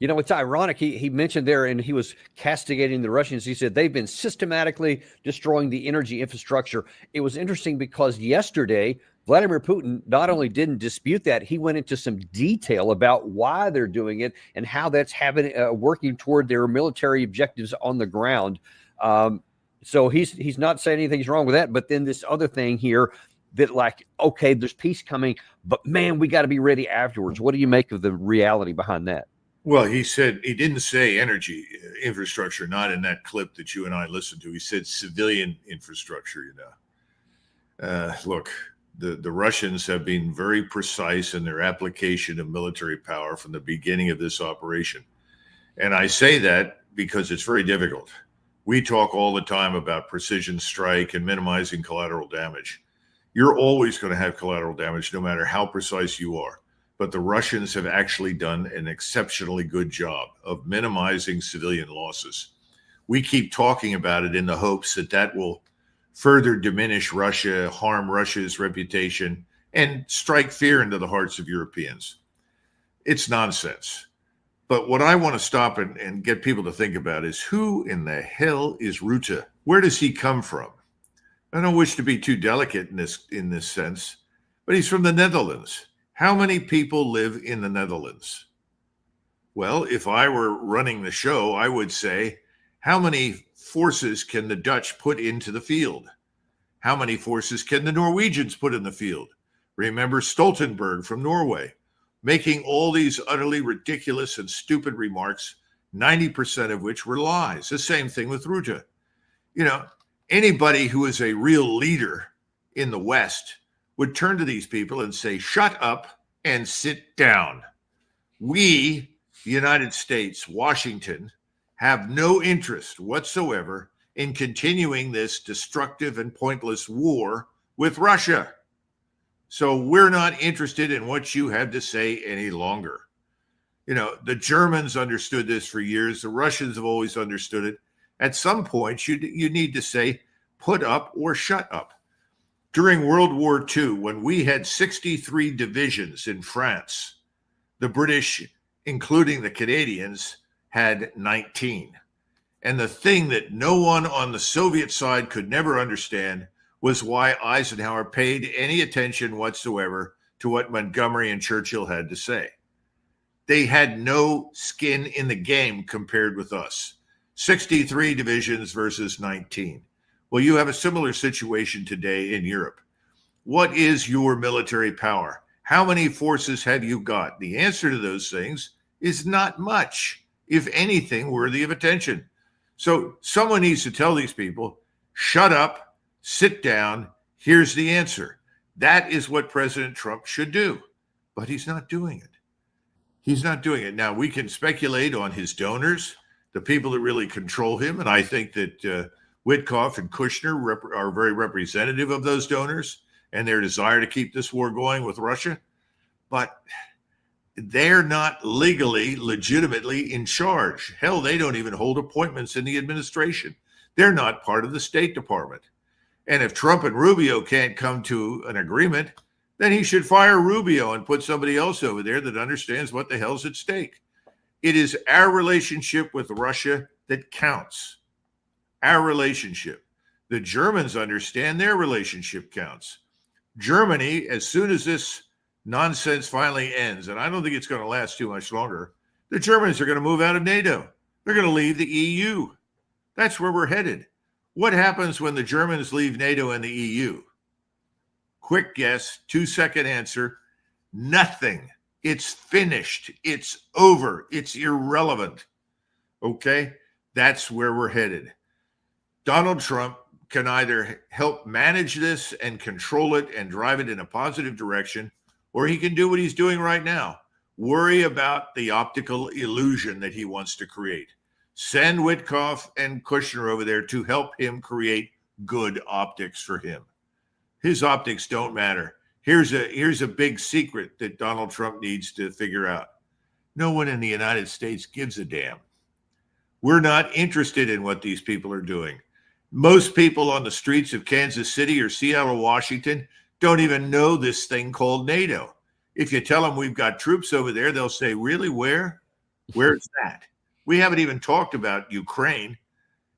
You know, it's ironic. He mentioned there, and he was castigating the Russians. He said they've been systematically destroying the energy infrastructure. It was interesting because yesterday, Vladimir Putin not only didn't dispute that, he went into some detail about why they're doing it and how that's having working toward their military objectives on the ground. So he's not saying anything's wrong with that. But then this other thing here that, like, okay, there's peace coming, but man, we got to be ready afterwards. What do you make of the reality behind that? Well, he said he didn't say energy infrastructure, not in that clip that you and I listened to. He said civilian infrastructure. Look, the Russians have been very precise in their application of military power from the beginning of this operation. And I say that because it's very difficult. We talk all the time about precision strike and minimizing collateral damage. You're always going to have collateral damage no matter how precise you are. But the Russians have actually done an exceptionally good job of minimizing civilian losses. We keep talking about it in the hopes that that will further diminish Russia, harm Russia's reputation, and strike fear into the hearts of Europeans. It's nonsense. But what I want to stop and get people to think about is, who in the hell is Rutte? Where does he come from? I don't wish to be too delicate in this sense, but he's from the Netherlands. How many people live in the Netherlands? Well, if I were running the show, I would say, how many forces can the Dutch put into the field? How many forces can the Norwegians put in the field? Remember Stoltenberg from Norway, making all these utterly ridiculous and stupid remarks, 90% of which were lies. The same thing with Rutte. Anybody who is a real leader in the West would turn to these people and say, shut up and sit down. We, the United States, Washington, have no interest whatsoever in continuing this destructive and pointless war with Russia. So we're not interested in what you have to say any longer. The Germans understood this for years. The Russians have always understood it. At some point, you need to say, put up or shut up. During World War II, when we had 63 divisions in France, the British, including the Canadians, had 19. And the thing that no one on the Soviet side could never understand was why Eisenhower paid any attention whatsoever to what Montgomery and Churchill had to say. They had no skin in the game compared with us. 63 divisions versus 19. Well, you have a similar situation today in Europe. What is your military power? How many forces have you got? The answer to those things is not much, if anything, worthy of attention. So someone needs to tell these people, shut up, sit down, here's the answer. That is what President Trump should do, but he's not doing it. He's not doing it. Now, we can speculate on his donors, the people that really control him, and I think that Witkoff and Kushner are very representative of those donors and their desire to keep this war going with Russia. But they're not legitimately in charge. Hell, they don't even hold appointments in the administration. They're not part of the State Department. And if Trump and Rubio can't come to an agreement, then he should fire Rubio and put somebody else over there that understands what the hell's at stake. It is our relationship with Russia that counts. Our relationship. The Germans understand their relationship counts. Germany, as soon as this nonsense finally ends, and I don't think it's going to last too much longer, the Germans are going to move out of NATO. They're going to leave the EU. That's where we're headed. What happens when the Germans leave NATO and the EU? Quick guess, 2-second answer, nothing. It's finished. It's over. It's irrelevant. Okay? That's where we're headed. Donald Trump can either help manage this and control it and drive it in a positive direction, or he can do what he's doing right now. Worry about the optical illusion that he wants to create. Send Witkoff and Kushner over there to help him create good optics for him. His optics don't matter. Here's a big secret that Donald Trump needs to figure out. No one in the United States gives a damn. We're not interested in what these people are doing. Most people on the streets of Kansas City or Seattle, Washington, don't even know this thing called NATO. If you tell them we've got troops over there, they'll say, really, where? Where's that? We haven't even talked about Ukraine.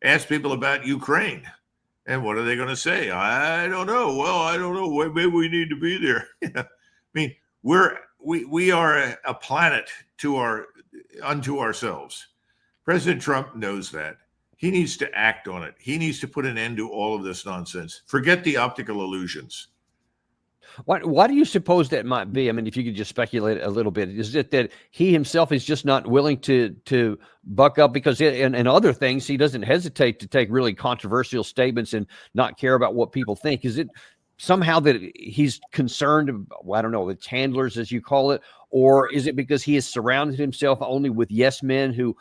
Ask people about Ukraine. And what are they going to say? I don't know. Well, I don't know. Maybe we need to be there. I mean, we are a planet unto ourselves. President Trump knows that. He needs to act on it. He needs to put an end to all of this nonsense. Forget the optical illusions. Why do you suppose that might be? I mean, if you could just speculate a little bit, is it that he himself is just not willing to buck up? Because in other things, he doesn't hesitate to take really controversial statements and not care about what people think. Is it somehow that he's concerned, I don't know, with handlers, as you call it, or is it because he has surrounded himself only with yes men who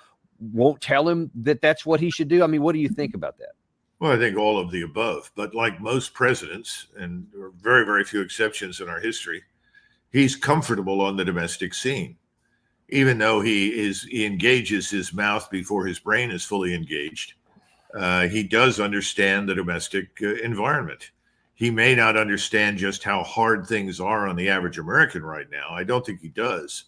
won't tell him that that's what he should do? I mean, what do you think about that? Well, I think all of the above. But like most presidents, and there are very, very few exceptions in our history, he's comfortable on the domestic scene. Even though he engages his mouth before his brain is fully engaged, he does understand the domestic environment. He may not understand just how hard things are on the average American right now. I don't think he does.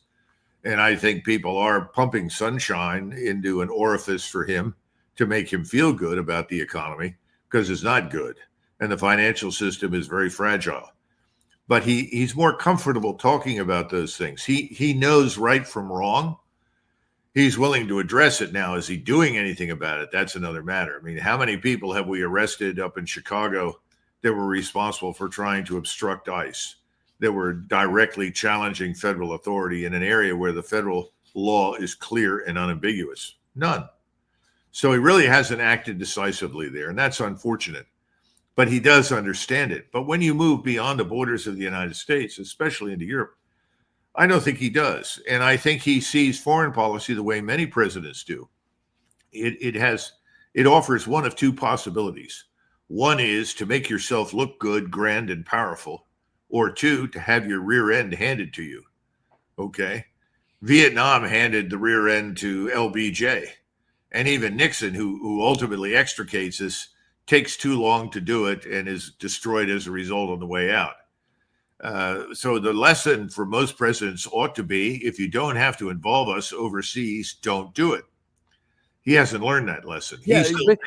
And I think people are pumping sunshine into an orifice for him to make him feel good about the economy, because it's not good. And the financial system is very fragile. But he's more comfortable talking about those things. He knows right from wrong. He's willing to address it now. Is he doing anything about it? That's another matter. I mean, how many people have we arrested up in Chicago that were responsible for trying to obstruct ICE, that were directly challenging federal authority in an area where the federal law is clear and unambiguous? None. So he really hasn't acted decisively there, and that's unfortunate. But he does understand it. But when you move beyond the borders of the United States, especially into Europe, I don't think he does. And I think he sees foreign policy the way many presidents do. It offers one of two possibilities. One is to make yourself look good, grand, and powerful, or two, to have your rear end handed to you. Okay. Vietnam handed the rear end to LBJ. And even Nixon, who ultimately extricates us, takes too long to do it and is destroyed as a result on the way out. So the lesson for most presidents ought to be, if you don't have to involve us overseas, don't do it. He hasn't learned that lesson. Yeah, but,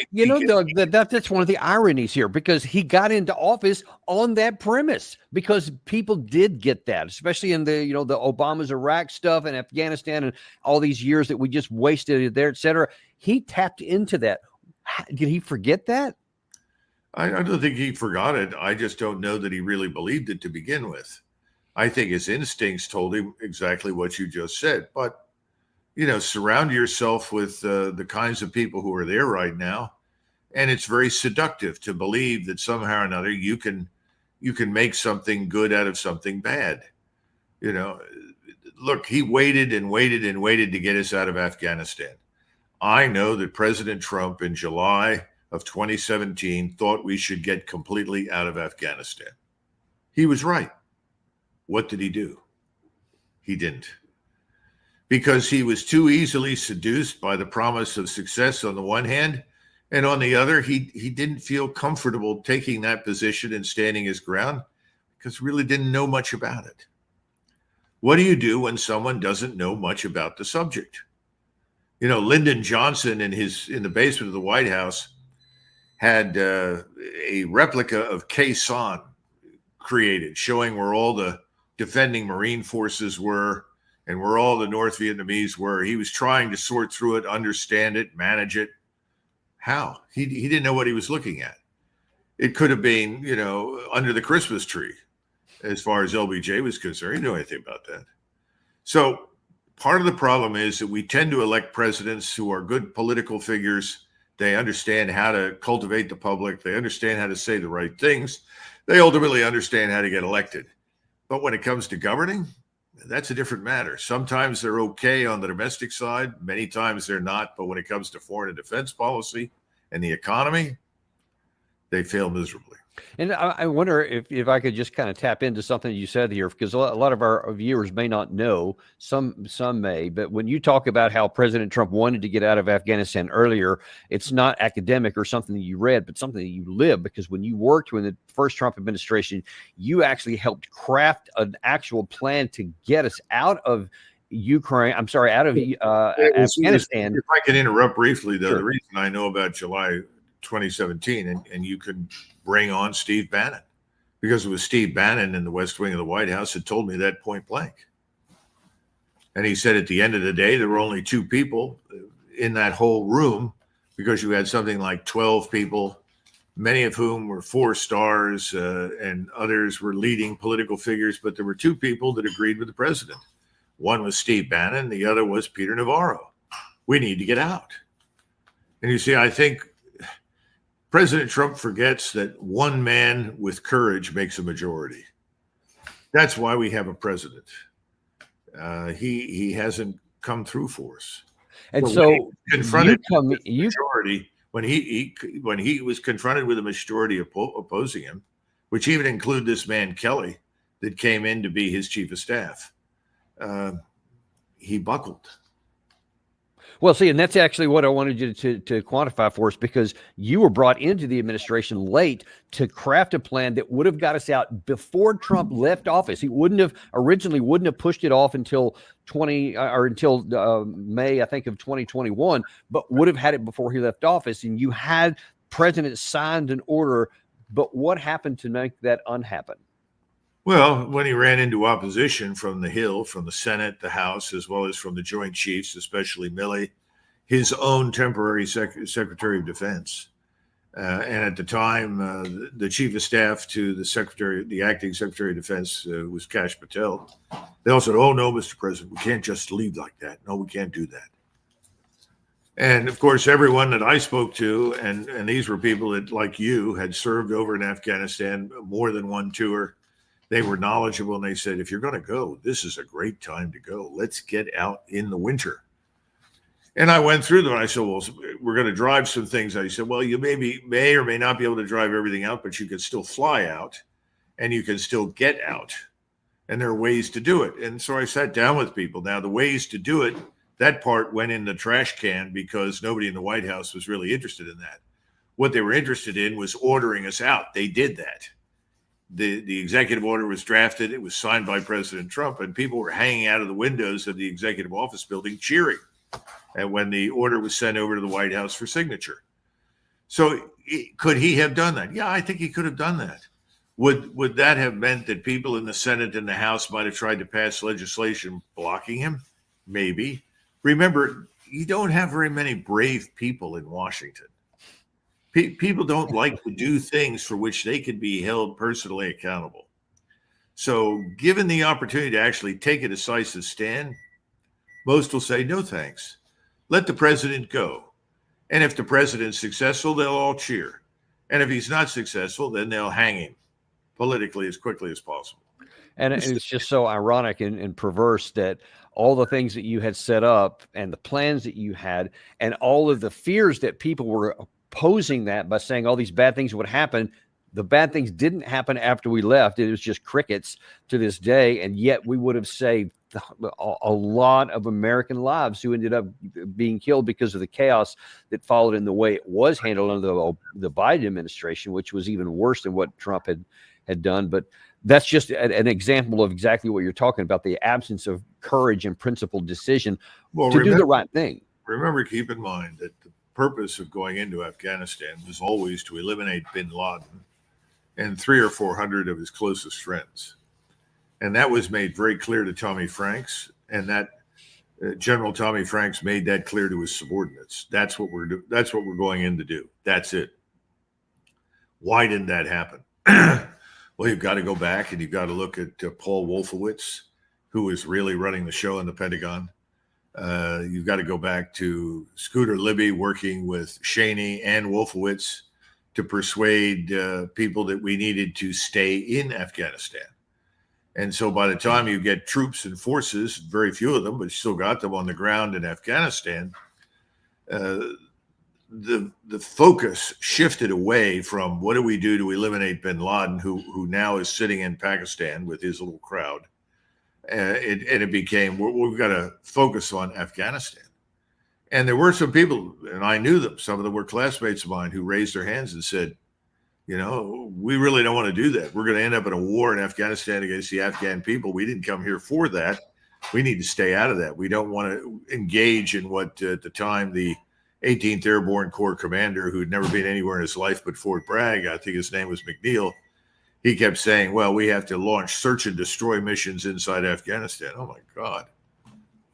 Doug, that's one of the ironies here, because he got into office on that premise, because people did get that, especially in the Obama's Iraq stuff and Afghanistan and all these years that we just wasted there, et cetera. He tapped into that. Did he forget that? I don't think he forgot it. I just don't know that he really believed it to begin with. I think his instincts told him exactly what you just said. But surround yourself with the kinds of people who are there right now. And it's very seductive to believe that somehow or another you can make something good out of something bad. Look, he waited and waited and waited to get us out of Afghanistan. I know that President Trump in July of 2017 thought we should get completely out of Afghanistan. He was right. What did he do? He didn't. Because he was too easily seduced by the promise of success on the one hand, and on the other, he didn't feel comfortable taking that position and standing his ground, because he really didn't know much about it. What do you do when someone doesn't know much about the subject? Lyndon Johnson in the basement of the White House had a replica of Khe-Sanh created, showing where all the defending Marine forces were and where all the North Vietnamese were. He was trying to sort through it, understand it, manage it. How? He didn't know what he was looking at. It could have been, under the Christmas tree, as far as LBJ was concerned. He didn't know anything about that. So part of the problem is that we tend to elect presidents who are good political figures. They understand how to cultivate the public. They understand how to say the right things. They ultimately understand how to get elected. But when it comes to governing, that's a different matter. Sometimes they're okay on the domestic side. Many times they're not. But when it comes to foreign and defense policy and the economy, they fail miserably. And I wonder if I could just kind of tap into something you said here, because a lot of our viewers may not know, some may, but when you talk about how President Trump wanted to get out of Afghanistan earlier, it's not academic or something that you read, but something that you live, because when you worked with the first Trump administration, you actually helped craft an actual plan to get us out of Ukraine. I'm sorry, out of Afghanistan. If I can interrupt briefly, though, Sure. the reason I know about July 2017, and you can bring on Steve Bannon, because it was Steve Bannon in the West Wing of the White House that told me that point blank. And he said at the end of the day, there were only 2 people in that whole room, because you had something like 12 people, many of whom were 4 stars, and others were leading political figures. But there were 2 people that agreed with the president. One was Steve Bannon, the other was Peter Navarro. We need to get out. And you see, I think President Trump forgets that one man with courage makes a majority. That's why we have a president. He hasn't come through for us. And But so when he confronted you majority, when he was confronted with a majority opposing him, which even include this man Kelly that came in to be his chief of staff, he buckled. Well, see, and that's actually what I wanted you to quantify for us, because you were brought into the administration late to craft a plan that would have got us out before Trump left office. He wouldn't have pushed it off until May, I think, of 2021, but would have had it before he left office. And you had president signed an order, but what happened to make that unhappen? Well, when he ran into opposition from the Hill, from the Senate, the House, as well as from the Joint Chiefs, especially Milley, his own temporary Secretary of Defense, and at the time, the Chief of Staff to the acting Secretary of Defense was Kash Patel. They all said, "Oh no, Mr. President, we can't just leave like that. No, we can't do that." And of course, everyone that I spoke to, and these were people that, like you, had served over in Afghanistan, more than one tour. They were knowledgeable, and they said, if you're going to go, this is a great time to go. Let's get out in the winter. And I went through them, and I said, well, we're going to drive some things. I said, well, you may or may not be able to drive everything out, but you can still fly out, and you can still get out. And there are ways to do it. And so I sat down with people. Now, the ways to do it, that part went in the trash can because nobody in the White House was really interested in that. What they were interested in was ordering us out. They did that. The executive order was drafted. It was signed by President Trump, and people were hanging out of the windows of the executive office building cheering. And when the order was sent over to the White House for signature. So could he have done that? Yeah, I think he could have done that. Would that have meant that people in the Senate and the House might have tried to pass legislation blocking him? Maybe. Remember, you don't have very many brave people in Washington. People don't like to do things for which they could be held personally accountable. So given the opportunity to actually take a decisive stand, most will say, no, thanks. Let the president go. And if the president's successful, they'll all cheer. And if he's not successful, then they'll hang him politically as quickly as possible. And it's just so ironic and perverse that all the things that you had set up and the plans that you had and all of the fears that people were opposing that by saying all these bad things would happen, the bad things didn't happen after we left. It was just crickets to this day. And yet we would have saved a lot of American lives who ended up being killed because of the chaos that followed in the way it was handled under the Biden administration, which was even worse than what Trump had done. But that's just an example of exactly what you're talking about, the absence of courage and principled decision to do the right thing. Remember, keep in mind that the purpose of going into Afghanistan was always to eliminate bin Laden and 300 or 400 of his closest friends. And that was made very clear to Tommy Franks, and that General Tommy Franks made that clear to his subordinates. That's what we're going in to do. That's it. Why didn't that happen? Well, you've got to go back and you've got to look at Paul Wolfowitz, who is really running the show in the Pentagon. You've got to go back to Scooter Libby working with Cheney and Wolfowitz to persuade people that we needed to stay in Afghanistan. And so by the time you get troops and forces, very few of them, but you still got them on the ground in Afghanistan, the focus shifted away from what do we do to eliminate bin Laden, who now is sitting in Pakistan with his little crowd. And it became, we've got to focus on Afghanistan. And there were some people, and I knew them, some of them were classmates of mine, who raised their hands and said, you know, we really don't want to do that. We're going to end up in a war in Afghanistan against the Afghan people. We didn't come here for that. We need to stay out of that. We don't want to engage in what at the time the 18th Airborne Corps commander, who'd never been anywhere in his life but Fort Bragg, I think his name was McNeil, he kept saying, well, we have to launch search and destroy missions inside Afghanistan. Oh, my God.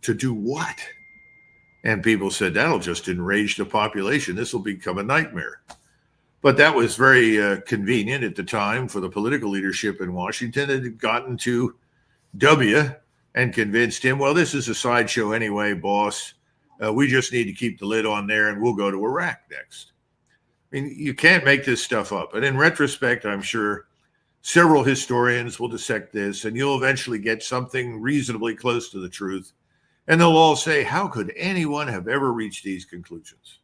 To do what? And people said, that'll just enrage the population. This will become a nightmare. But that was very convenient at the time for the political leadership in Washington. It had gotten to W and convinced him, well, this is a sideshow anyway, boss. We just need to keep the lid on there and we'll go to Iraq next. I mean, you can't make this stuff up. And in retrospect, I'm sure several historians will dissect this and you'll eventually get something reasonably close to the truth. And they'll all say, how could anyone have ever reached these conclusions?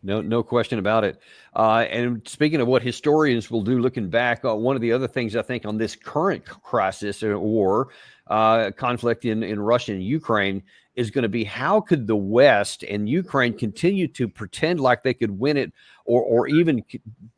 No question about it. And speaking of what historians will do looking back, one of the other things I think on this current crisis or war, conflict in Russia and Ukraine is going to be how could the West and Ukraine continue to pretend like they could win it or even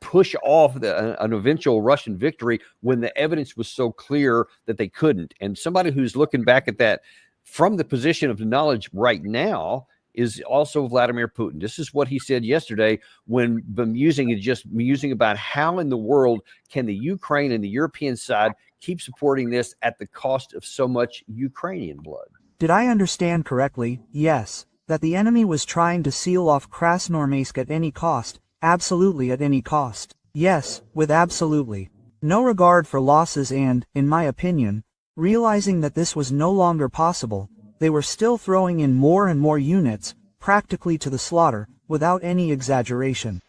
push off an eventual Russian victory when the evidence was so clear that they couldn't. And somebody who's looking back at that from the position of knowledge right now is also Vladimir Putin. This is what he said yesterday when musing about how in the world can the Ukraine and the European side keep supporting this at the cost of so much Ukrainian blood. Did I understand correctly? Yes, that the enemy was trying to seal off Krasnoarmeysk at any cost, absolutely at any cost. Yes, with absolutely no regard for losses and, in my opinion, realizing that this was no longer possible, they were still throwing in more and more units, practically to the slaughter, without any exaggeration.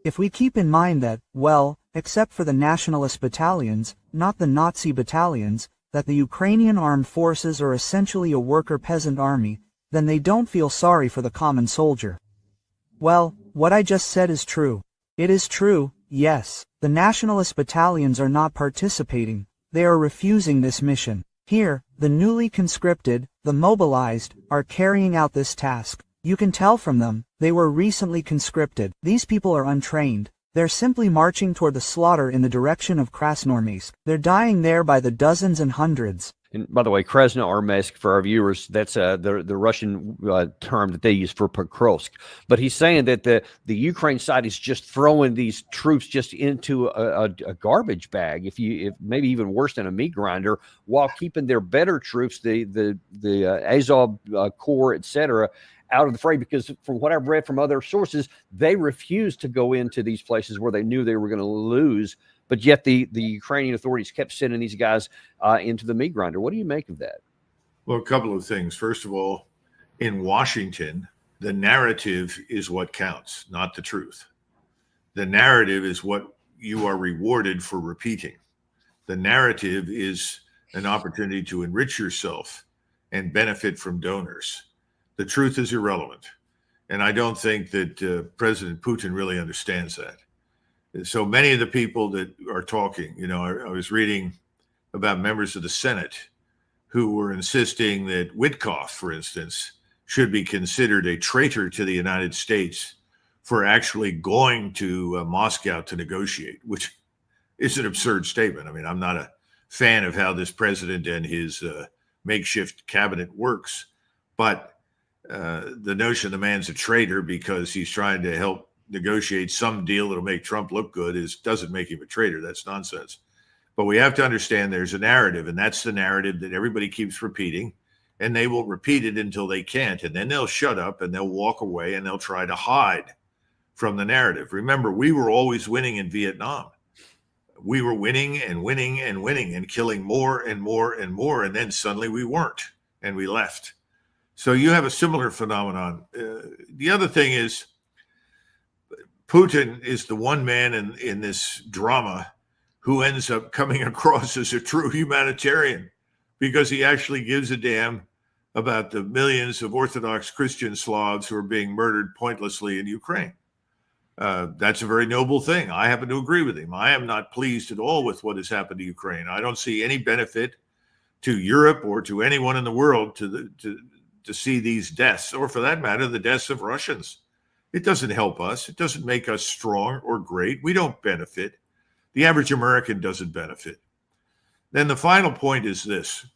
If we keep in mind that, well, except for the nationalist battalions, not the Nazi battalions, that the Ukrainian armed forces are essentially a worker-peasant army, then they don't feel sorry for the common soldier. Well, what I just said is true. It is true, yes. The nationalist battalions are not participating, they are refusing this mission. Here, the newly conscripted, the mobilized, are carrying out this task. You can tell from them, they were recently conscripted. These people are untrained. They're simply marching toward the slaughter in the direction of Krasnoarmeysk. They're dying there by the dozens and hundreds. And by the way, Krasnoarmeysk, for our viewers, that's the Russian term that they use for Pokrovsk. But he's saying that the Ukraine side is just throwing these troops just into a garbage bag, if maybe even worse than a meat grinder, while keeping their better troops, the Azov Corps, etc., out of the fray, because from what I've read from other sources, they refused to go into these places where they knew they were going to lose. But yet the Ukrainian authorities kept sending these guys into the meat grinder. What do you make of that? Well, a couple of things. First of all, in Washington, the narrative is what counts, not the truth. The narrative is what you are rewarded for repeating. The narrative is an opportunity to enrich yourself and benefit from donors. The truth is irrelevant. And I don't think that President Putin really understands that. So many of the people that are talking, I was reading about members of the Senate who were insisting that Witkoff, for instance, should be considered a traitor to the United States for actually going to Moscow to negotiate, which is an absurd statement. I mean, I'm not a fan of how this president and his makeshift cabinet works, but the notion the man's a traitor because he's trying to help negotiate some deal that'll make Trump look good doesn't make him a traitor. That's nonsense. But we have to understand there's a narrative, and that's the narrative that everybody keeps repeating, and they will repeat it until they can't, and then they'll shut up and they'll walk away and they'll try to hide from the narrative. Remember, we were always winning in Vietnam. We were winning and winning and winning and killing more and more and more, and then suddenly we weren't, and we left. So you have a similar phenomenon. The other thing is Putin is the one man in this drama who ends up coming across as a true humanitarian because he actually gives a damn about the millions of Orthodox Christian Slavs who are being murdered pointlessly in Ukraine. That's a very noble thing. I happen to agree with him. I am not pleased at all with what has happened to Ukraine. I don't see any benefit to Europe or to anyone in the world to see these deaths, or for that matter, the deaths of Russians. It doesn't help us. It doesn't make us strong or great. We don't benefit. The average American doesn't benefit. Then the final point is this.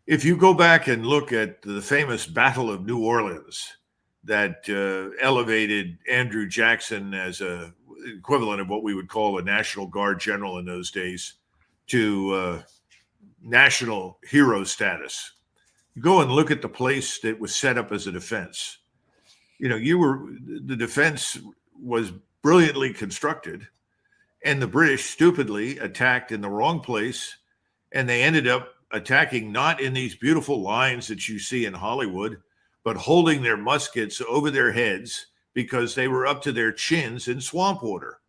if you go back and look at the famous Battle of New Orleans that elevated Andrew Jackson as a equivalent of what we would call a National Guard general in those days to national hero status. You go and look at the place that was set up as a defense. The defense was brilliantly constructed, and the British stupidly attacked in the wrong place, and they ended up attacking not in these beautiful lines that you see in Hollywood, but holding their muskets over their heads because they were up to their chins in swamp water,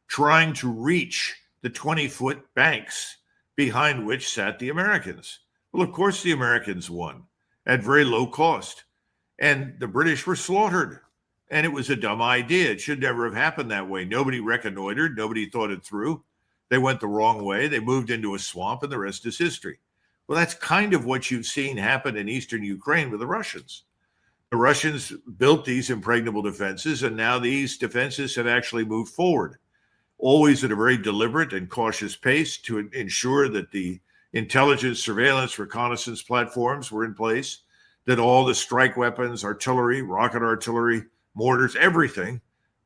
trying to reach the 20-foot banks behind which sat the Americans. Well, of course, the Americans won at very low cost, and the British were slaughtered. And it was a dumb idea. It should never have happened that way. Nobody reconnoitered. Nobody thought it through. They went the wrong way. They moved into a swamp, and the rest is history. Well, that's kind of what you've seen happen in eastern Ukraine with the Russians. The Russians built these impregnable defenses, and now these defenses have actually moved forward, always at a very deliberate and cautious pace to ensure that the intelligence, surveillance, reconnaissance platforms were in place, that all the strike weapons, artillery, rocket artillery, mortars, everything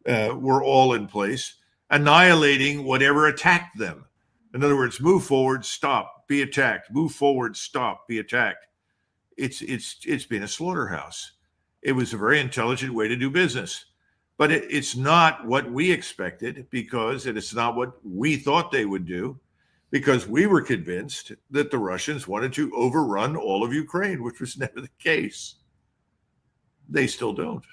were all in place, annihilating whatever attacked them. In other words, move forward, stop, be attacked. Move forward, stop, be attacked. It's been a slaughterhouse. It was a very intelligent way to do business. But it's not what we expected, because it's not what we thought they would do, because we were convinced that the Russians wanted to overrun all of Ukraine, which was never the case. They still don't.